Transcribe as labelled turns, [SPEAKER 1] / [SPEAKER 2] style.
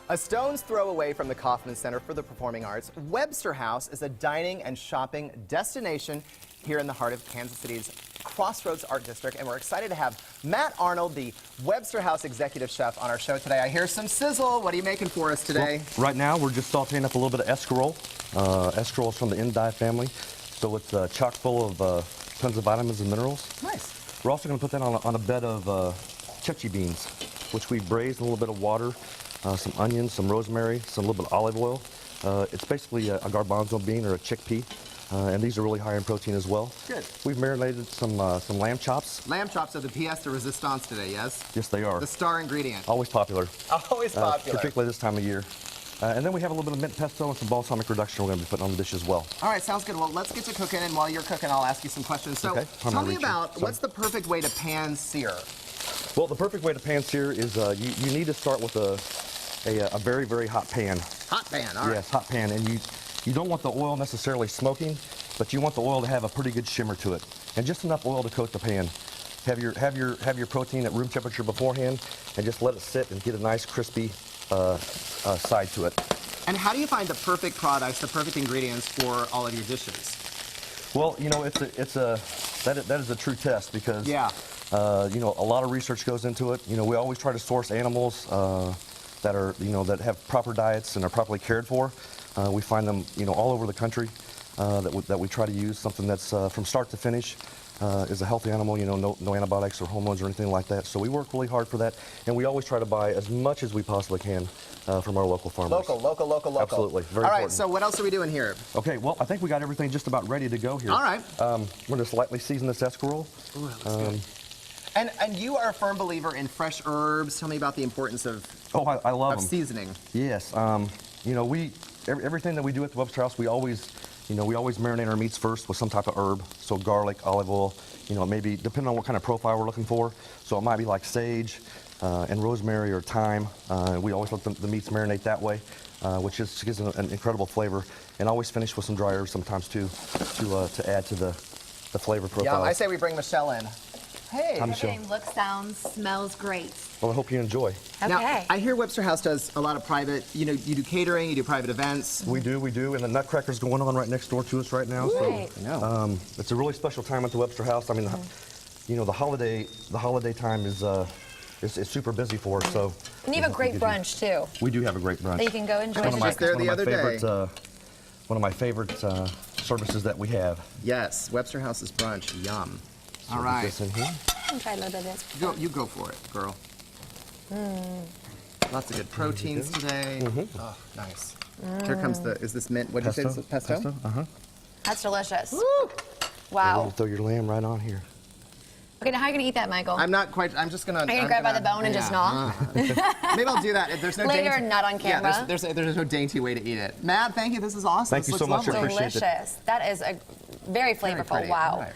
[SPEAKER 1] A stone's throw away from the Kauffman Center for the Performing Arts, Webster House is a dining and shopping destination here in the heart of Kansas City's Crossroads Art District, and we're excited to have Matt Arnold, the Webster House Executive Chef, on our show today. I hear some sizzle. What are you making for us today?
[SPEAKER 2] Well, right now, we're just sauteing up a little bit of escarole. Escarole is from the endive family, so it's chock full of tons of vitamins and minerals.
[SPEAKER 1] Nice.
[SPEAKER 2] We're also going to put that on a bed of chechi beans, which we braised in a little bit of water, some onions, some rosemary, a little bit of olive oil. It's basically a garbanzo bean or a chickpea. And these are really high in protein as well.
[SPEAKER 1] Good.
[SPEAKER 2] We've marinated some lamb chops.
[SPEAKER 1] Lamb chops are the pièce de resistance today, yes?
[SPEAKER 2] Yes, they are.
[SPEAKER 1] The star ingredient.
[SPEAKER 2] Always popular.
[SPEAKER 1] Always popular.
[SPEAKER 2] Particularly this time of year. And then we have a little bit of mint pesto and some balsamic reduction we're going to be putting on the dish as well.
[SPEAKER 1] All right, sounds good. Well, let's get to cooking, and while you're cooking, I'll ask you some questions. So,
[SPEAKER 2] okay.
[SPEAKER 1] tell me about what's the perfect way to pan sear? Well,
[SPEAKER 2] the perfect way to pan sear is you need to start with a very, very hot pan.
[SPEAKER 1] Hot pan, all right.
[SPEAKER 2] Yes, hot pan. And you don't want the oil necessarily smoking, but you want the oil to have a pretty good shimmer to it, and just enough oil to coat the pan. Have your protein at room temperature beforehand, and just let it sit and get a nice crispy side to it.
[SPEAKER 1] And how do you find the perfect products, the perfect ingredients for all of your dishes?
[SPEAKER 2] Well, you know, that is a true test because
[SPEAKER 1] yeah.
[SPEAKER 2] You know, a lot of research goes into it. You know, we always try to source animals that have proper diets and are properly cared for. We find them, you know, all over the country. That we try to use something that's from start to finish is a healthy animal, you know, no antibiotics or hormones or anything like that. So we work really hard for that, and we always try to buy as much as we possibly can from our local farmers.
[SPEAKER 1] Local.
[SPEAKER 2] Absolutely, very
[SPEAKER 1] All right,
[SPEAKER 2] important.
[SPEAKER 1] so what else are we doing here?
[SPEAKER 2] Okay, well, I think we got everything just about ready to go here.
[SPEAKER 1] All right.
[SPEAKER 2] We're going to slightly season this escarole.
[SPEAKER 1] Ooh, that looks good. And you are a firm believer in fresh herbs. Tell me about the importance of
[SPEAKER 2] I love them.
[SPEAKER 1] Seasoning.
[SPEAKER 2] Yes, you know, everything that we do at the Webster House, we always marinate our meats first with some type of herb. So garlic, olive oil, you know, maybe depending on what kind of profile we're looking for. So it might be like sage and rosemary or thyme. We always let the meats marinate that way, which gives an incredible flavor. And always finish with some dry herbs sometimes too, to add to the flavor profile.
[SPEAKER 1] Yeah, I say we bring Michelle in. Hey.
[SPEAKER 3] Everything looks, sounds, smells great.
[SPEAKER 2] Well, I hope you enjoy.
[SPEAKER 3] Okay.
[SPEAKER 1] Now, I hear Webster House does a lot of private, you know, you do catering, you do private events.
[SPEAKER 2] We do, and the Nutcracker's going on right next door to us right now.
[SPEAKER 3] Right.
[SPEAKER 2] So it's a really special time at the Webster House. I mean, you know, the holiday time is super busy for us. So.
[SPEAKER 3] And you have a great brunch too.
[SPEAKER 2] We do have a great brunch.
[SPEAKER 3] That you can go enjoy.
[SPEAKER 1] I was just there the other day.
[SPEAKER 2] One of my favorite services that we have.
[SPEAKER 1] Yes, Webster House's brunch, yum.
[SPEAKER 2] So
[SPEAKER 1] all right.
[SPEAKER 2] This in here.
[SPEAKER 3] I'll try a little bit of this.
[SPEAKER 1] You go for it, girl. Lots of good proteins today. Oh, nice. Here comes is this mint? What did you say this is? Pesto?
[SPEAKER 2] Pesto, uh-huh.
[SPEAKER 3] That's delicious.
[SPEAKER 1] Woo!
[SPEAKER 3] Wow.
[SPEAKER 2] We'll throw your lamb right on here.
[SPEAKER 3] Okay, now how are you going to eat that, Michael?
[SPEAKER 1] I'm not quite, I'm just going to...
[SPEAKER 3] Are you going to grab by the bone and just gnaw?
[SPEAKER 1] Maybe I'll do that. There's no
[SPEAKER 3] Later,
[SPEAKER 1] dainty,
[SPEAKER 3] not on camera.
[SPEAKER 1] Yeah, there's no dainty way to eat it. Matt, thank you. This is awesome.
[SPEAKER 2] Thank you so much. I appreciate it.
[SPEAKER 3] Delicious. That is a very flavorful.
[SPEAKER 1] Very pretty.
[SPEAKER 3] Wow.
[SPEAKER 1] All right.